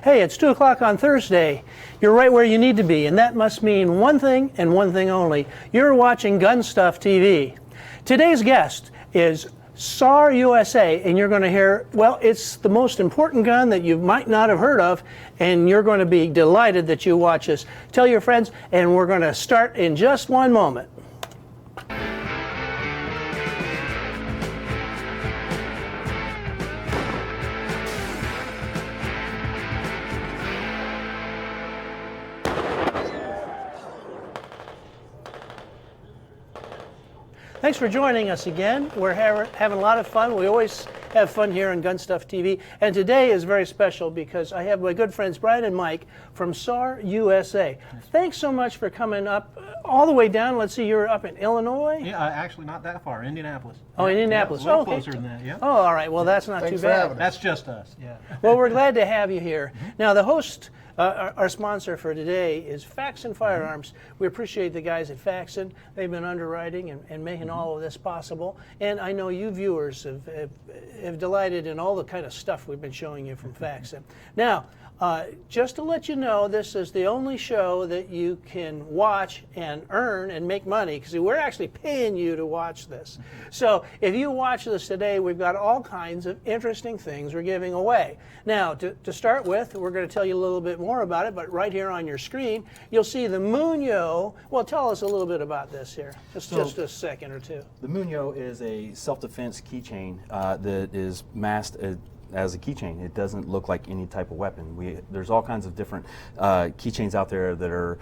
Hey, it's 2 o'clock on Thursday. You're right where you need to be, and that must mean one thing and one thing only. You're watching Gun Stuff TV. Today's guest is Sar USA, and you're going to hear, well, it's the most important gun that you might not have heard of, and you're going to be delighted that you watch us. Tell your friends, and we're going to start in just one moment. Thanks for joining us again. We're having a lot of fun. We always have fun here on Gun Stuff TV. And today is very special because I have my good friends Brian and Mike from Sar USA. Thanks so much for coming up all the way down. Let's see, you're up in Illinois? Yeah, actually not that far, Indianapolis. Oh, Indianapolis. Yeah, a little okay. closer than that, yeah. Oh, all right. Well, that's not too bad. That's just us, yeah. Well, we're glad to have you here. Now, the host, our sponsor for today is Faxon Firearms. We appreciate the guys at Faxon. They've been underwriting and making all of this possible. And I know you viewers have delighted in all the kind of stuff we've been showing you from Faxon. Now, just to let you know, this is the only show that you can watch and earn and make money, because we're actually paying you to watch this. So if you watch this today, we've got all kinds of interesting things we're giving away. Now, to start with, we're going to tell you a little bit more about it, but right here on your screen, you'll see the Munyo. Well, tell us a little bit about this here, just a second or two. The Munyo is a self-defense keychain that is masked as a keychain. It doesn't look like any type of weapon. There's all kinds of different keychains out there that are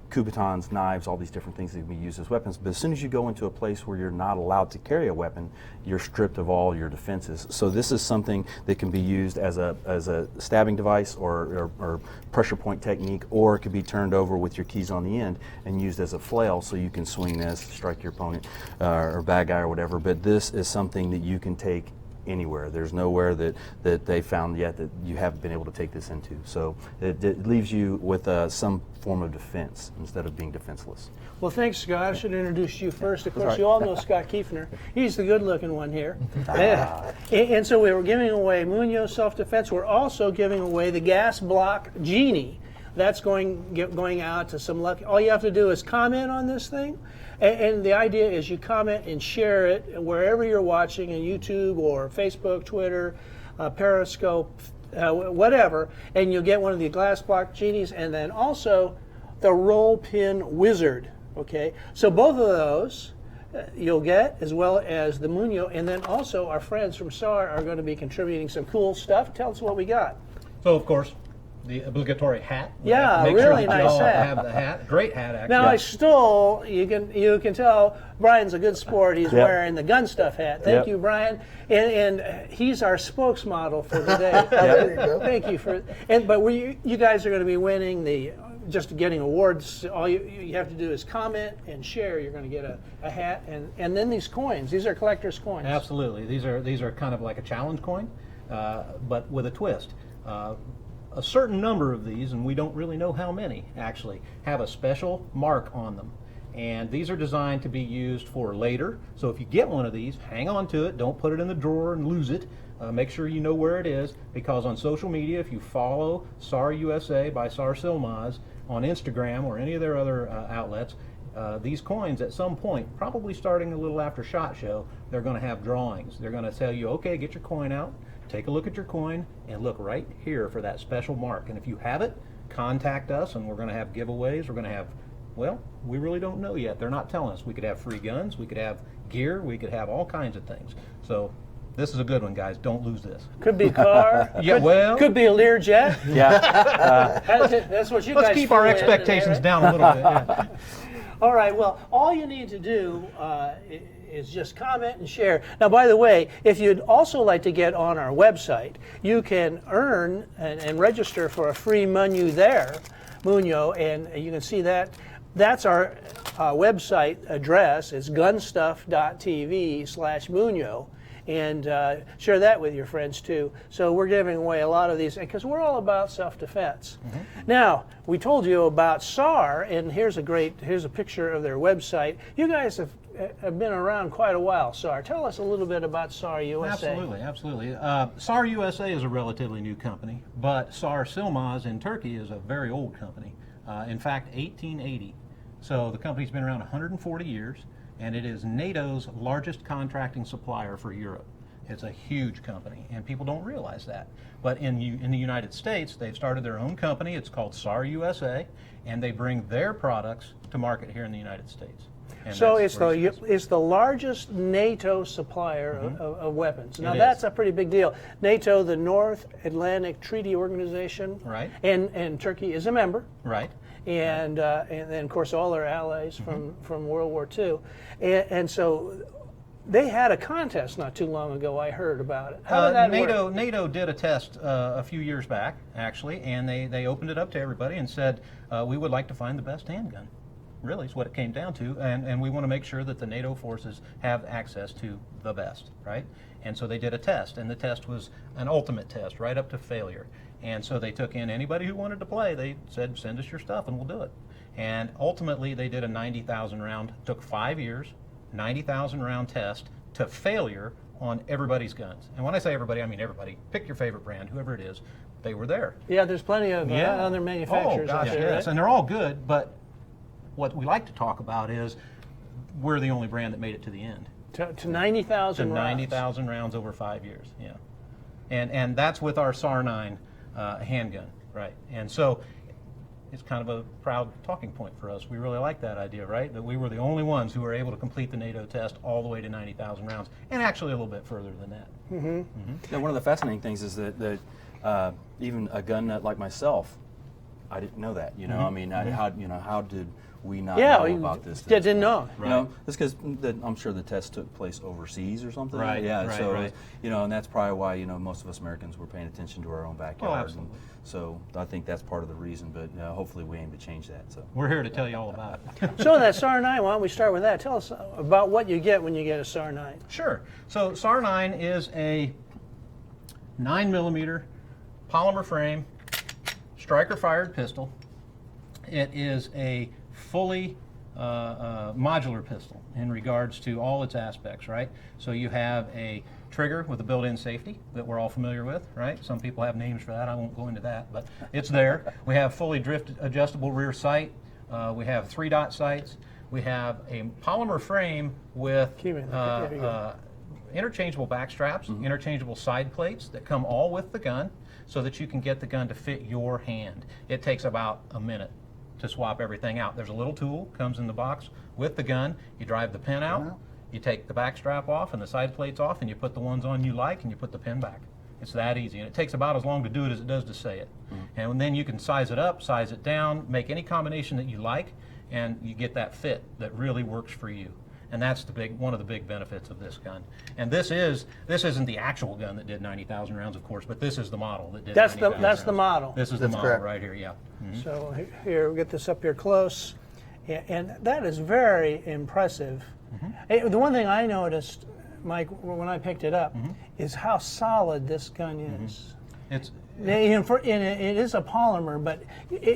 Kubotans, knives, all these different things that can be used as weapons. But as soon as you go into a place where you're not allowed to carry a weapon, you're stripped of all your defenses. So this is something that can be used as a stabbing device or pressure point technique, or it could be turned over with your keys on the end and used as a flail, so you can swing this, strike your opponent or bad guy or whatever. But this is something that you can take anywhere. There's nowhere that they found yet that you haven't been able to take this into. So it leaves you with some form of defense instead of being defenseless. Well, thanks, Scott. I should introduce you first. Of course, you all know Scott Kiefner. He's the good-looking one here. And so we were giving away Munyo Self-Defense. We're also giving away the Gas Block Genie. That's going out to some lucky. All you have to do is comment on this thing. And the idea is you comment and share it wherever you're watching, on YouTube or Facebook, Twitter, Periscope, whatever, and you'll get one of the Glass Block Genies, and then also the Roll Pin Wizard. Okay, so both of those you'll get, as well as the Munyo, and then also our friends from SAR are going to be contributing some cool stuff. Tell us what we got. So, of course, the obligatory hat. Yeah, make really sure that nice you all hat. have the hat. Great hat, actually. Now I stole. You can tell Brian's a good sport. He's wearing the Gun Stuff hat. Thank you, Brian. And he's our spokesmodel for today. There you go. Thank you for. But you guys are going to be winning just getting awards. All you have to do is comment and share. You're going to get a hat and then these coins. These are collector's coins. Absolutely. These are kind of like a challenge coin, but with a twist. A certain number of these, and we don't really know how many actually, have a special mark on them. And these are designed to be used for later. So if you get one of these, hang on to it. Don't put it in the drawer and lose it. Make sure you know where it is, because on social media, if you follow SAR USA by Sar Silmaz on Instagram or any of their other outlets, these coins at some point, probably starting a little after SHOT Show, they're going to have drawings. They're going to tell you, okay, get your coin out. Take a look at your coin and look right here for that special mark. And if you have it, contact us, and we're going to have giveaways. We're going to have, well, we really don't know yet. They're not telling us. We could have free guns. We could have gear. We could have all kinds of things. So this is a good one, guys. Don't lose this. Could be a car. Could be a Learjet. Yeah. That's what you guys. Let's keep our expectations down a little bit. Yeah. All right. Well, all you need to do is just comment and share. Now, by the way, if you'd also like to get on our website, you can earn and register for a free Munyo there, Munyo, and you can see that. That's our website address. It's gunstuff.tv/Munyo. and share that with your friends too. So we're giving away a lot of these because we're all about self-defense. Now, we told you about SAR, and here's a picture of their website. You guys have been around quite a while, SAR. Tell us a little bit about SAR USA. Absolutely. SAR USA is a relatively new company, but SAR Silmaz in Turkey is a very old company. In fact, 1880. So the company's been around 140 years, and it is NATO's largest contracting supplier for Europe. It's a huge company, and people don't realize that. But in the United States, they've started their own company. It's called SAR USA, and they bring their products to market here in the United States. And So that's where it's the largest NATO supplier of weapons. Now It that's is. a pretty big deal. NATO, the North Atlantic Treaty Organization, Right. And Turkey is a member, Right. and then of course all their allies from World War II, and so they had a contest not too long ago. I heard about it. How did that work? NATO did a test a few years back, actually, and they opened it up to everybody and said, we would like to find the best handgun. Really is what it came down to, and we want to make sure that the NATO forces have access to the best, right? And so they did a test, and the test was an ultimate test, right up to failure. And so they took in anybody who wanted to play. They said, send us your stuff and we'll do it. And ultimately they did a 90,000 round, took 5 years, 90,000 round test to failure on everybody's guns. And when I say everybody, I mean everybody. Pick your favorite brand, whoever it is, they were there. Yeah, there's plenty of other manufacturers out there, yes, right? and they're all good, but what we like to talk about is we're the only brand that made it to the end. To 90,000 To rounds. 90,000 rounds over 5 years, yeah. And that's with our SAR 9 handgun, right? And so it's kind of a proud talking point for us. We really like that idea, right? That we were the only ones who were able to complete the NATO test all the way to 90,000 rounds, and actually a little bit further than that. Now, one of the fascinating things is that even a gun nut like myself, I didn't know that. I mean, how did we not know about this? Didn't know. It's because I'm sure the test took place overseas or something. Right, Yeah. right, So right. and that's probably why most of us Americans were paying attention to our own backyard. absolutely. So I think that's part of the reason. But hopefully we aim to change that. So. We're here to tell you all about it. So that SAR 9, why don't we start with that? Tell us about what you get when you get a SAR 9. Sure. So SAR 9 is a 9mm polymer frame, striker-fired pistol. It is a fully modular pistol in regards to all its aspects, right? So you have a trigger with a built-in safety that we're all familiar with, right? Some people have names for that. I won't go into that, but it's there. We have fully drift adjustable rear sight. We have 3-dot sights. We have a polymer frame with interchangeable back straps, interchangeable side plates that come all with the gun so that you can get the gun to fit your hand. It takes about a minute to swap everything out. There's a little tool, comes in the box with the gun. You drive the pin out, you take the back strap off and the side plates off, and you put the ones on you like, and you put the pin back. It's that easy, and it takes about as long to do it as it does to say it. And then you can size it up, size it down, make any combination that you like, and you get that fit that really works for you. And that's one of the big benefits of this gun. And this isn't the actual gun that did 90,000 rounds, of course, but this is the model that did 90,000 That's the rounds. model. This is the model correct. right here, yeah. So here, we'll get this up here close. And that is very impressive. The one thing I noticed, Mike, when I picked it up, is how solid this gun is. It's It is a polymer, but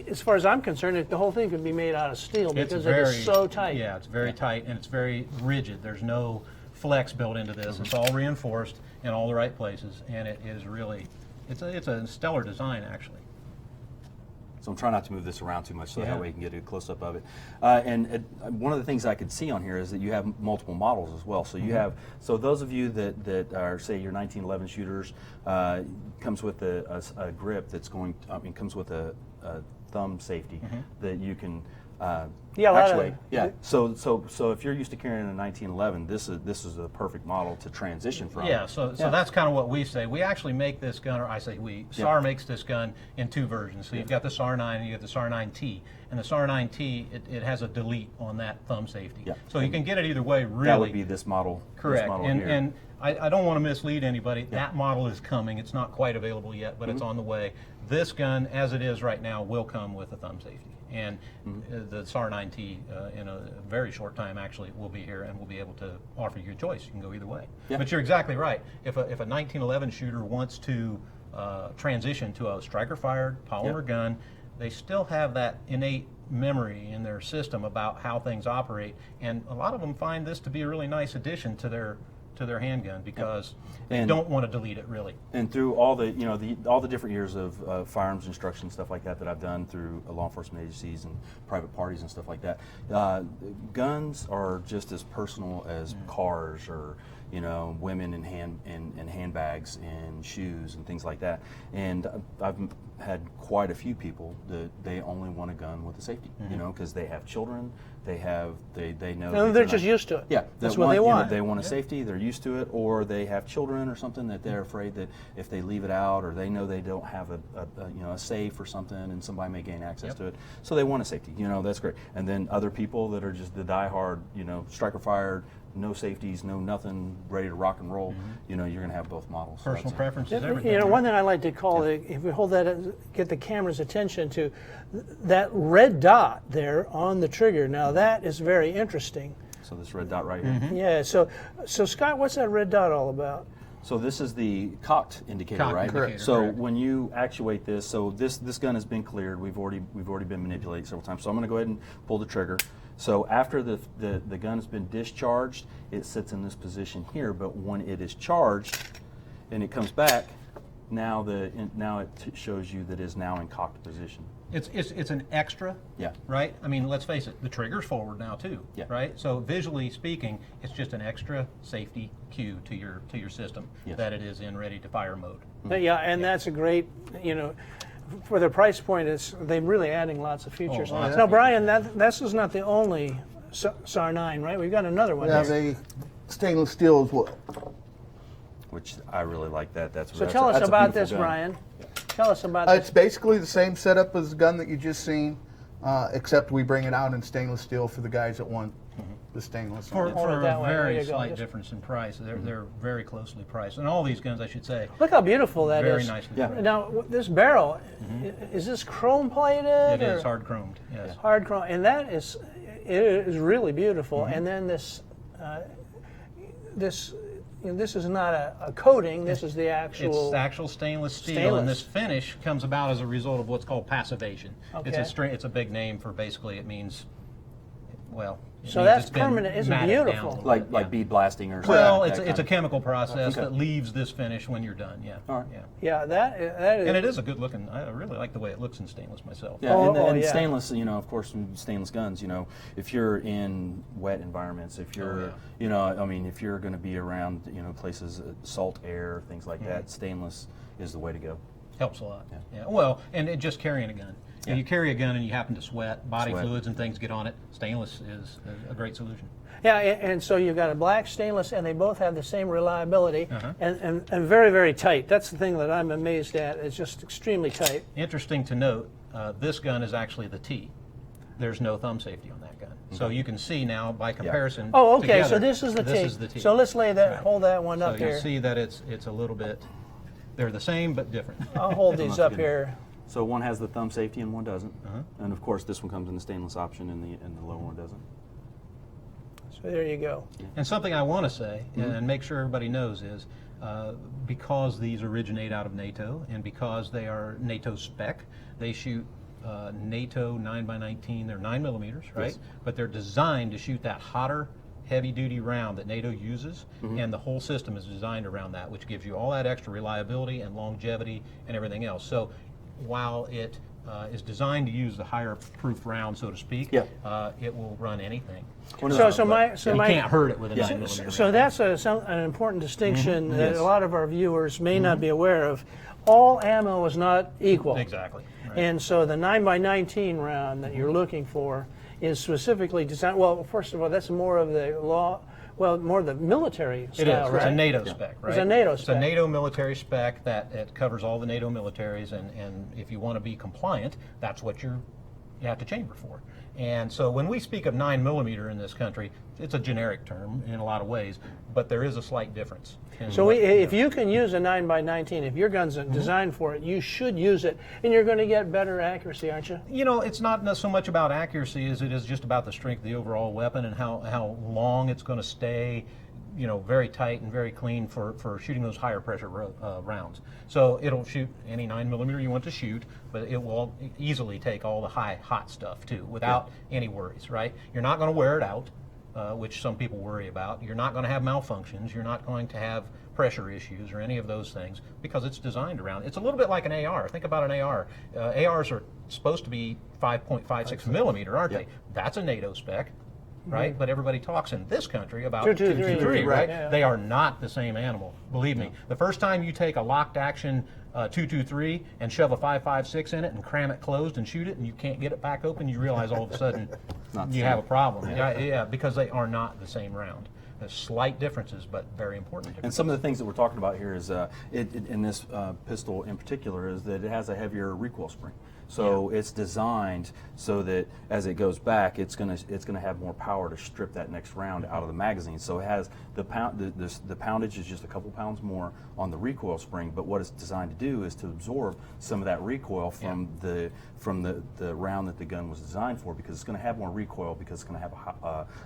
as far as I'm concerned, the whole thing could be made out of steel because it is so tight. Yeah, it's very tight and it's very rigid. There's no flex built into this. It's all reinforced in all the right places, and it is really, it's a stellar design actually. So I'm trying not to move this around too much so Yeah. that way you can get a close-up of it. One of the things I could see on here is that you have multiple models as well. So you have, so those of you that are, say, your 1911 shooters, comes with a grip that's comes with a thumb safety that you can Yeah, a lot of actually, them. yeah. So if you're used to carrying a 1911, this is a perfect model to transition from. Yeah, so that's kind of what we say. We actually make this gun, or I say we, SAR makes this gun in 2 versions. So you've got the SAR 9 and you have the SAR 9T. And the SAR 9T, it has a delete on that thumb safety. Yeah. So you can get it either way, really. That would be this model. Correct. This model And, here. and I don't want to mislead anybody. That model is coming. It's not quite available yet, but it's on the way. This gun, as it is right now, will come with a thumb safety. And the SAR 9T in a very short time actually will be here and will be able to offer you a choice. You can go either way. Yeah. But you're exactly right. If a 1911 shooter wants to transition to a striker-fired polymer gun, they still have that innate memory in their system about how things operate, and a lot of them find this to be a really nice addition to their handgun because they don't want to delete it really. And through all the all the different years of firearms instruction stuff like that I've done through law enforcement agencies and private parties and stuff like that, guns are just as personal as cars or women and handbags and shoes and things like that. And I've had quite a few people that they only want a gun with a safety, because they have children, they know. No, they're just used to it. Yeah, that's what they want. They want a safety, they're used to it, or they have children or something that they're afraid that if they leave it out, or they know they don't have a safe or something, and somebody may gain access to it, so they want a safety. That's great. And then other people that are just the diehard, striker fired, no safeties, no nothing, ready to rock and roll. You're going to have both models. Personal preferences, everything. One thing I like to call it, if we hold that, get the camera's attention to that red dot there on the trigger. Now that is very interesting. So this red dot right here. Yeah. So Scott, what's that red dot all about? So this is the cocked indicator, Cocked right? indicator, So correct. when you actuate this, so this gun has been cleared. We've already been manipulated several times. So I'm going to go ahead and pull the trigger. So after the gun has been discharged, it sits in this position here. But when it is charged and it comes back, now it shows you that it is now in cocked position. It's an extra, right? I mean, let's face it, the trigger's forward now too, right? So visually speaking, it's just an extra safety cue to your system that it is in ready to fire mode. Yeah, and that's a great, for the price point, they're really adding lots of features. Now, Brian, this is not the only SAR 9, right? We've got another one. We have a stainless steel as well. Which I really like that. So tell us about this, Brian. Tell us about It's this. basically the same setup as the gun that you just seen, except we bring it out in stainless steel for the guys that want the stainless. For it a that way. There very you go. slight Just- difference in price. They're very closely priced. And all these guns, I should say, Look how beautiful that is. very nicely priced. Now, this barrel, is this chrome plated? It or? is hard chromed, yes. Hard chrome, and it is really beautiful. And then this is not a coating. This is the actual. It's actual stainless steel, Stainless. and this finish comes about as a result of what's called passivation. Okay. It's a big name for basically it means, well. So means that's it's been permanent. It's matted down beautiful. a little like bit, bead blasting or something. Well, like it's that a chemical process Okay. that leaves this finish when you're done. Yeah. All right. Yeah. Yeah, that is. And it is a good looking. I really like the way it looks in stainless myself. Yeah, Oh, and yeah. stainless, of course, stainless guns, if you're in wet environments, if you're, if you're going to be around, places, salt air, things like that, stainless is the way to go. Helps a lot. Yeah. Well, and just carrying a gun. If you carry a gun and you happen to sweat, body fluids and things get on it, stainless is a great solution. Yeah, and so you've got a black stainless, and they both have the same reliability, and very, very tight. That's the thing that I'm amazed at. It's just extremely tight. Interesting to note, this gun is actually the T. There's no thumb safety on that gun. So you can see now by comparison. Oh, okay. Together, So this is the this T. is the T. So let's hold that one so up here. you'll see that it's a little bit. They're the same but different. I'll hold these up here. So one has the thumb safety and one doesn't. And of course, this one comes in the stainless option and the lower one doesn't. So there you go. And something I want to say and make sure everybody knows is because these originate out of NATO and because they are NATO spec, they shoot NATO 9x19. They're 9 millimeters, right? Yes. But they're designed to shoot that hotter, heavy-duty round that NATO uses, and the whole system is designed around that, which gives you all that extra reliability and longevity and everything else. So while it is designed to use the higher proof round, so to speak, it will run anything. You can't hurt it with a 9 millimeter. So that's an important distinction that a lot of our viewers may not be aware of. All ammo is not equal. Exactly. Right. And so the 9x19 round that you're looking for is specifically designed. Well, first of all, that's more of the more of the military style, It is. right? It's a NATO spec, right? It's a NATO It's spec. a NATO military spec that it covers all the NATO militaries, and if you want to be compliant, that's what you have to chamber for. And so when we speak of 9mm in this country, it's a generic term in a lot of ways, but there is a slight difference. So if you can use a 9x19, if your gun's designed for it, you should use it, and you're going to get better accuracy, aren't you? You know, it's not so much about accuracy as it is just about the strength of the overall weapon and how long it's going to stay, you know, very tight and very clean for shooting those higher pressure rounds. So it'll shoot any 9mm you want to shoot, but it will easily take all the hot stuff too without any worries, right? You're not going to wear it out, which some people worry about. You're not going to have malfunctions. You're not going to have pressure issues or any of those things because it's designed around. It's a little bit like an AR. Think about an AR. ARs are supposed to be 5.56mm, aren't they? That's a NATO spec. Right, but everybody talks in this country about 223, right? Yeah. They are not the same animal. Believe me. The first time you take a locked action 223 and shove a 5.56 in it and cram it closed and shoot it, and you can't get it back open, you realize all of a sudden you have a problem. Yeah, because they are not the same round. There's slight differences, but very important differences. And some of the things that we're talking about here is, in this pistol in particular, is that it has a heavier recoil spring. So it's designed so that as it goes back, it's gonna have more power to strip that next round out of the magazine. So it has the poundage is just a couple pounds more on the recoil spring, but what it's designed to do is to absorb some of that recoil from the round that the gun was designed for, because it's going to have more recoil because it's going to have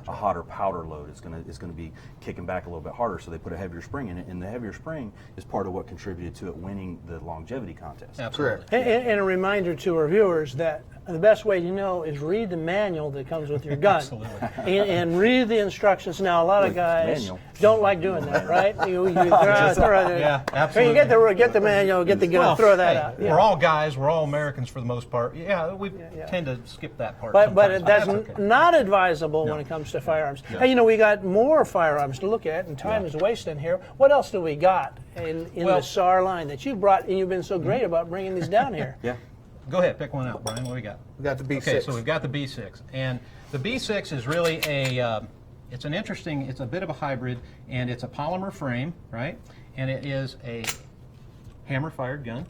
a hotter powder load. It's going to be kicking back a little bit harder. So they put a heavier spring in it, and the heavier spring is part of what contributed to it winning the longevity contest. Absolutely. And a reminder to our viewers that the best way to know is read the manual that comes with your gun. Absolutely. And read the instructions. Now, a lot of guys manual. don't like doing that, right? Yeah, absolutely. You get the manual, get the gun, Well, throw that hey, out. We're all guys. We're all Americans for the most part. Yeah, we tend to skip that part. But sometimes, that's okay. not advisable when it comes to firearms. Hey, we got more firearms to look at, and time is wasting here. What else do we got in the SAR line that you brought, and you've been so great about bringing these down here? Yeah. Go ahead, pick one out, Brian. What do we got? We got the B6. Okay, so we've got the B6, and the B6 is really it's a bit of a hybrid, and it's a polymer frame, right? And it is a hammer-fired gun,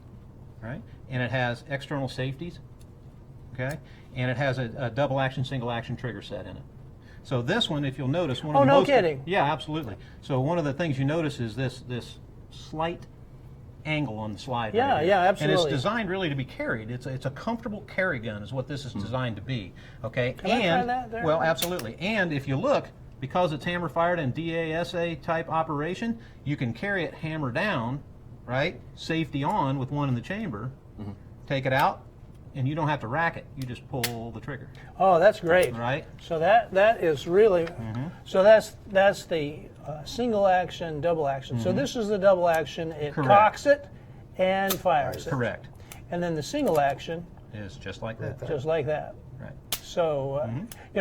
right? And it has external safeties, okay? And it has a double-action, single-action trigger set in it. So this one, if you'll notice, one of the no most... kidding. Yeah, absolutely. So one of the things you notice is this slight angle on the slide. Yeah, right here. yeah, absolutely. And it's designed really to be carried. It's a comfortable carry gun is what this is designed to be. Okay. Can I try that there? Well, absolutely. And if you look, because it's hammer fired and DASA type operation, you can carry it hammer down, right? Safety on with one in the chamber. Take it out, and you don't have to rack it. You just pull the trigger. Oh, that's great. Right. So that is really, so that's the single action, double action. So this is the double action. It Correct. cocks it and fires it. Correct. And then the single action, Is just like that. just like that. Right. So,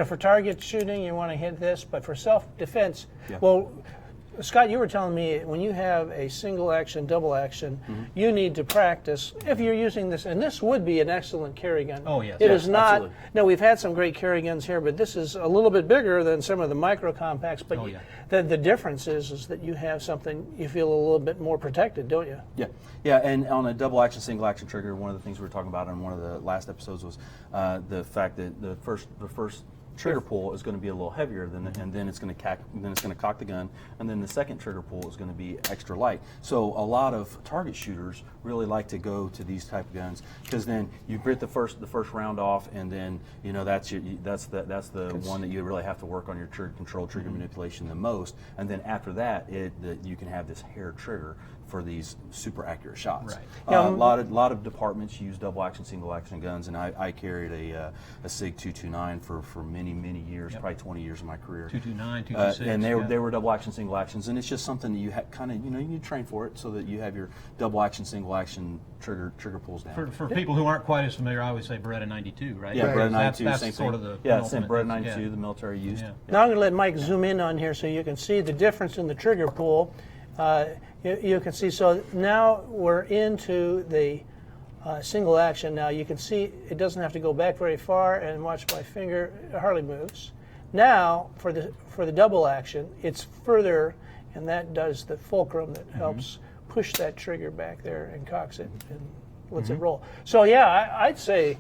for target shooting, you want to hit this, but for self-defense, Yeah. well, Scott, you were telling me when you have a single action, double action, you need to practice if you're using this, and this would be an excellent carry gun. Oh, yes. It Yes, is not, absolutely. no, we've had some great carry guns here, but this is a little bit bigger than some of the micro compacts, but Oh, yeah. the difference is that you have something, you feel a little bit more protected, don't you? Yeah, and on a double action, single action trigger, one of the things we were talking about in one of the last episodes was the fact that the first trigger pull is going to be a little heavier and then it's going to cock the gun, and then the second trigger pull is going to be extra light. So a lot of target shooters really like to go to these type of guns because then you get the first round off, and then that's the one that you really have to work on your trigger control, trigger manipulation the most, and then after that you can have this hair trigger for these super accurate shots. Right. A lot of departments use double action, single action guns, and I carried a SIG 229 for many years, probably 20 years of my career. 229, 226. And they were double action, single actions, and it's just something that you kind of you need to train for it so that you have your double action, single action trigger pulls down. For people who aren't quite as familiar, I always say Beretta 92, right? Yeah, Right. Beretta 92, That's same sort thing. of the same penultimate Beretta thing. 92, Yeah. the military used. Yeah. Now I'm going to let Mike zoom in on here so you can see the difference in the trigger pull. You can see, so now we're into the single action. Now you can see it doesn't have to go back very far, and watch my finger, it hardly moves. Now for the double action, it's further, and that does the fulcrum that helps push that trigger back there and cocks it and lets it roll. So yeah, I'd say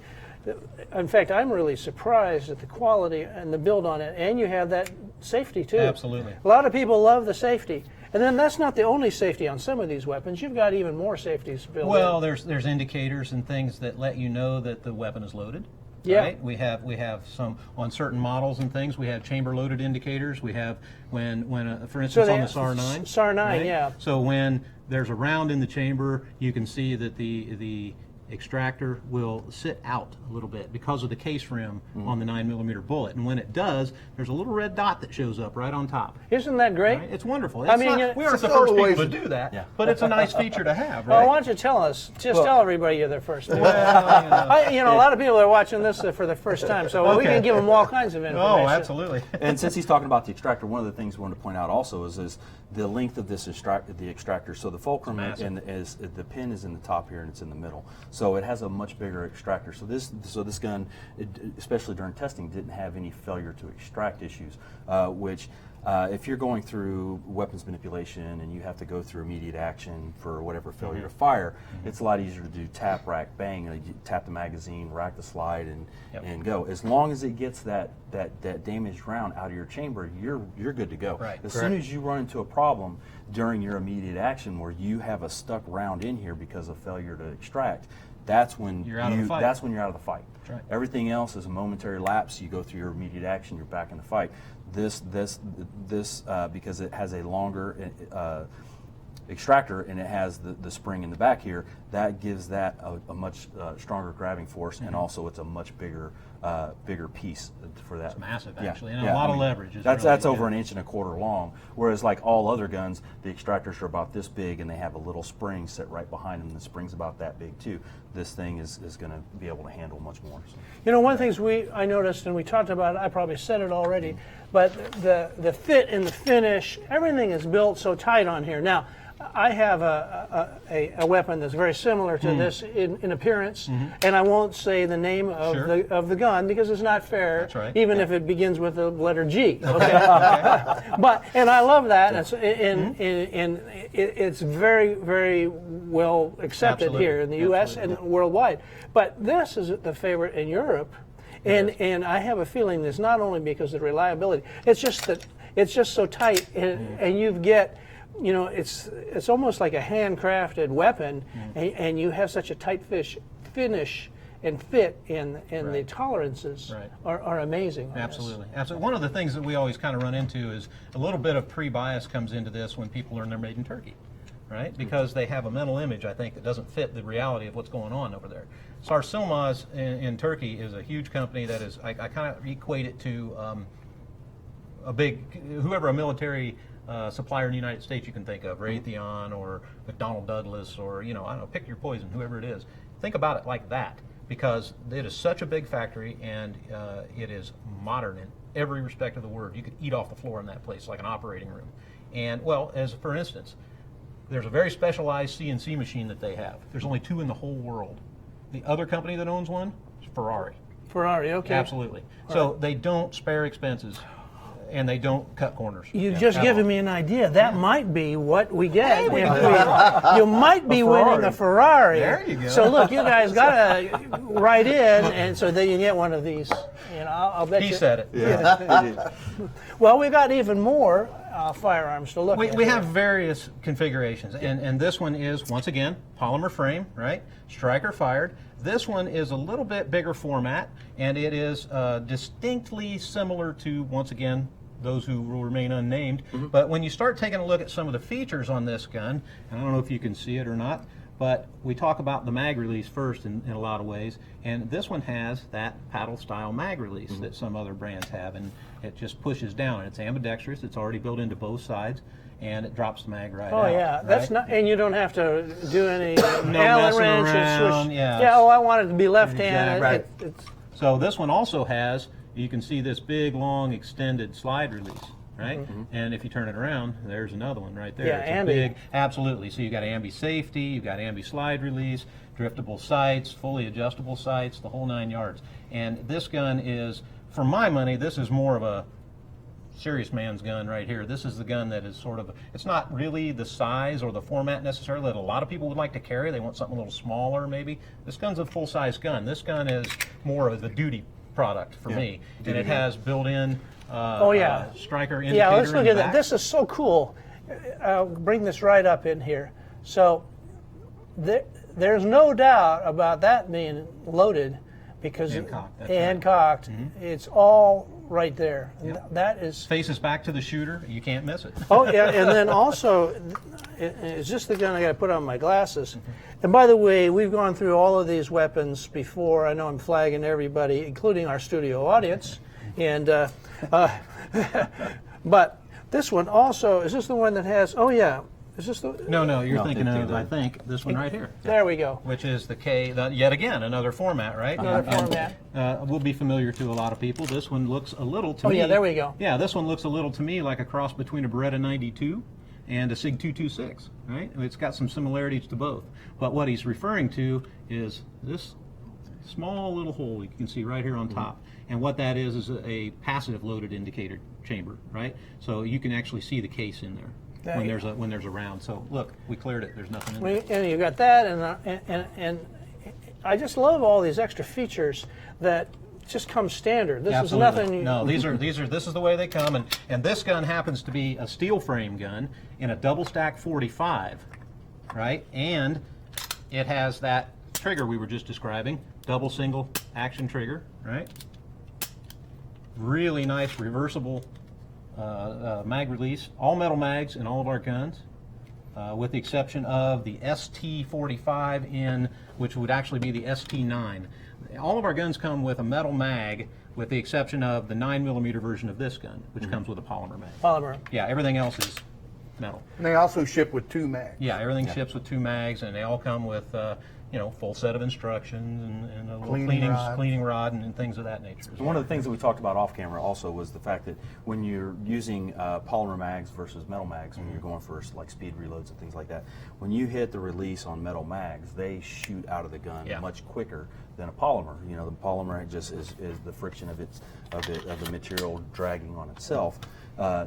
in fact, I'm really surprised at the quality and the build on it, and you have that safety too. Absolutely. A lot of people love the safety. And then that's not the only safety on some of these weapons. You've got even more safeties built Well, in. there's indicators and things that let you know that the weapon is loaded. Yeah. Right? We have some on certain models and things. We have chamber loaded indicators. We have when for instance on the SAR 9. SAR 9, yeah. So when there's a round in the chamber, you can see that the extractor will sit out a little bit because of the case rim on the 9mm bullet. And when it does, there's a little red dot that shows up right on top. Isn't that great? Right? It's wonderful. I It's mean, not, we aren't it's the first always- people to do that, Yeah. but it's a nice feature to have, Well, right? why don't you tell us? Just tell everybody you're the first. Well, you know. A lot of people are watching this for the first time, so we Okay. can give them all kinds of information. Oh, absolutely. And since he's talking about the extractor, one of the things we want to point out also is the length of this extractor. So the fulcrum is the pin is in the top here and it's in the middle. So it has a much bigger extractor. So this gun, especially during testing, didn't have any failure to extract issues, which. If you're going through weapons manipulation and you have to go through immediate action for whatever failure to fire, it's a lot easier to do tap, rack, bang. You tap the magazine, rack the slide, and go. As long as it gets that damaged round out of your chamber, you're good to go. Right. As soon as you run into a problem during your immediate action where you have a stuck round in here because of failure to extract, that's when You're out of the fight. That's when you're out of the fight. That's right. Everything else is a momentary lapse. You go through your immediate action, you're back in the fight. This because it has a longer extractor and it has the spring in the back here, that gives that a much stronger grabbing force, and also it's a much bigger piece for that. It's massive, Yeah, actually, and yeah, a lot I of mean, leverage. That's over 1.25 inches long, whereas like all other guns, the extractors are about this big and they have a little spring set right behind them. The spring's about that big too. This thing is going to be able to handle much more. So. You know, one of the things I noticed, and we talked about it, I probably said it already, but the fit and the finish, everything is built so tight on here. Now, I have a weapon that's very similar to this in appearance, and I won't say the name of Sure. the gun because it's not fair, That's right. even if it begins with the letter G. Okay? And I love that, and it's very, very well accepted Absolutely. here in the U.S. Absolutely. and worldwide. But this is the favorite in Europe. And I have a feeling this not only because of the reliability, it's just that it's just so tight, and you get, you know, it's almost like a handcrafted weapon, and you have such a tight finish and fit in the Right. tolerances Right. are amazing. on this. Absolutely. Absolutely. One of the things that we always kind of run into is a little bit of pre-bias comes into this when people learn they're made in Turkey, right? Because they have a mental image, I think, that doesn't fit the reality of what's going on over there. Sar Usa in Turkey is a huge company that is, I kind of equate it to whoever a military supplier in the United States you can think of, Raytheon or McDonnell Douglas or, I don't know, pick your poison, whoever it is. Think about it like that, because it is such a big factory and it is modern in every respect of the word. You could eat off the floor in that place like an operating room. And, well, as for instance, there's a very specialized CNC machine that they have. There's only 2 in the whole world. The other company that owns one is Ferrari. Ferrari, okay. Absolutely. So they don't spare expenses, and they don't cut corners. You've just at given all. me an idea. That might be what we get. You might be winning a Ferrari. There you go. So look, you guys got to write in, and so then you get one of these. I'll bet He you. said it. Yeah. Well, we've got even more firearms to look at. We have various configurations, and this one is, once again, polymer frame, right? Striker fired. This one is a little bit bigger format, and it is distinctly similar to, once again, those who will remain unnamed. But when you start taking a look at some of the features on this gun, and I don't know if you can see it or not, but we talk about the mag release first in a lot of ways, and this one has that paddle style mag release that some other brands have, and it just pushes down. It's ambidextrous, it's already built into both sides, and it drops the mag right out. Oh yeah, that's right? not, and you don't have to do any Allen messing wrench and around, switch. yeah. Yeah. Oh, I want it to be left-handed. Exactly. It's So this one also has, you can see this big, long, extended slide release, right? And if you turn it around, there's another one right there. Yeah, It's a ambi. big, absolutely. So you've got ambi safety, you've got ambi slide release, driftable sights, fully adjustable sights, the whole 9 yards. And this gun is, for my money, this is more of a serious man's gun right here. This is the gun that is sort of, it's not really the size or the format necessarily that a lot of people would like to carry. They want something a little smaller maybe. This gun's a full-size gun. This gun is more of a duty product for me. And it has built-in striker indicator. Yeah, let's look in at the that. back. This is so cool. I'll bring this right up in here. So there's no doubt about that being loaded because And cocked, that's and right. cocked. It's all right there. And that is. Faces back to the shooter. You can't miss it. Oh yeah, and then also, is this the gun I got to put on my glasses? And by the way, we've gone through all of these weapons before. I know I'm flagging everybody, including our studio audience, and but this one also, is this the one that has? Oh yeah, is this the? No, you're thinking the of, I think, this one right here. There we go. Which is the K, yet again, another format, right? Another format. Will be familiar to a lot of people. This one looks a little to Oh me. yeah, there we go. Yeah, this one looks a little to me like a cross between a Beretta 92 and a SIG 226, right? It's got some similarities to both. But what he's referring to is this small little hole you can see right here on top. And what that is a passive loaded indicator chamber, right? So you can actually see the case in there. When there's a round. So look, we cleared it. There's nothing in there. And you got that, and I just love all these extra features that just come standard. This is nothing. No, this is the way they come, and this gun happens to be a steel frame gun in a double stack 45, right? And it has that trigger we were just describing, double single action trigger, right? Really nice reversible mag release, all metal mags in all of our guns, with the exception of the ST45 in, which would actually be the ST9. All of our guns come with a metal mag, with the exception of the 9mm version of this gun, which comes with a polymer mag. Polymer. Yeah, everything else is metal. And they also ship with 2 mags. Yeah, everything ships with 2 mags, and they all come with full set of instructions and a little cleaning rod and things of that nature. One of the things that we talked about off camera also was the fact that when you're using polymer mags versus metal mags, when you're going for like speed reloads and things like that, when you hit the release on metal mags, they shoot out of the gun much quicker than a polymer. You know, the polymer just is the friction of the material dragging on itself.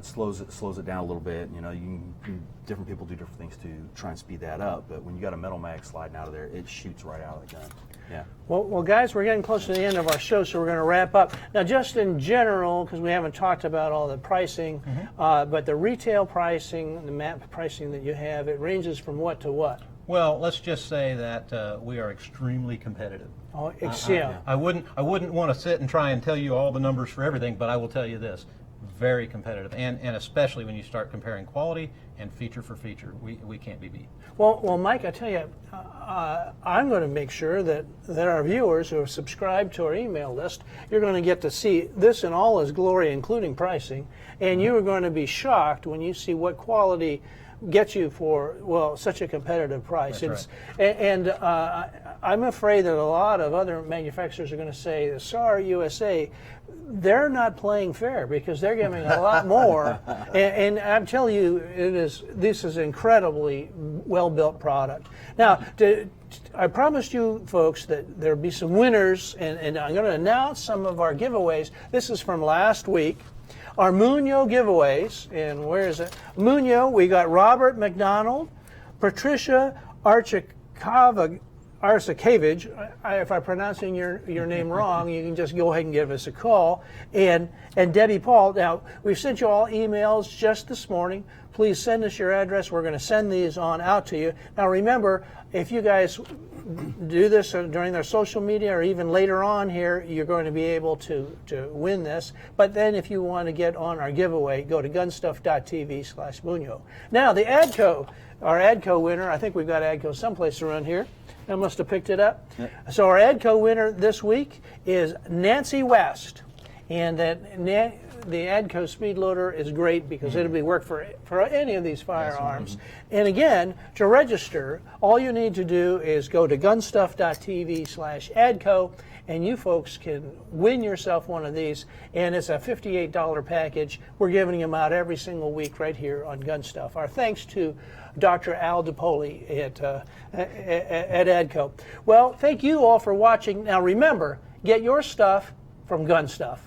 Slows it down a little bit. You know, different people do different things to try and speed that up. But when you got a metal mag sliding out of there, it shoots right out of the gun. Yeah. Well, guys, we're getting close to the end of our show, so we're going to wrap up. Now, just in general, because we haven't talked about all the pricing, but the retail pricing, the map pricing that you have, it ranges from what to what? Well, let's just say that we are extremely competitive. Oh, I wouldn't want to sit and try and tell you all the numbers for everything, but I will tell you this. Very competitive, and especially when you start comparing quality and feature for feature, we can't be beat. Well, Mike, I tell you, I'm going to make sure that our viewers who are subscribed to our email list, you're going to get to see this in all its glory, including pricing, and you are going to be shocked when you see what quality gets you for, well, such a competitive price. That's And I'm afraid that a lot of other manufacturers are going to say, the Sar USA, they're not playing fair because they're giving a lot more. And I'm telling you, this is incredibly well-built product. Now, I promised you folks that there'd be some winners, and I'm going to announce some of our giveaways. This is from last week. Our Muno giveaways, and where is it? Muno, we got Robert McDonald, Patricia Archikavage. If I'm pronouncing your name wrong, you can just go ahead and give us a call. And Debbie Paul. Now, we've sent you all emails just this morning. Please send us your address. We're going to send these on out to you. Now, remember, if you guys do this during their social media or even later on here, you're going to be able to win this. But then if you want to get on our giveaway, go to gunstuff.tv/Muno. Now, the ADCO, our ADCO winner, I think we've got ADCO someplace around here. I must have picked it up. Yep. So our ADCO winner this week is Nancy West. And the ADCO speed loader is great because it'll be work for any of these firearms. And again, to register, all you need to do is go to gunstuff.tv/ADCO, and you folks can win yourself one of these. And it's a $58 package. We're giving them out every single week right here on Gun Stuff. Our thanks to Dr. Al DiPoli at ADCO. Well, thank you all for watching. Now remember, get your stuff from Gun Stuff.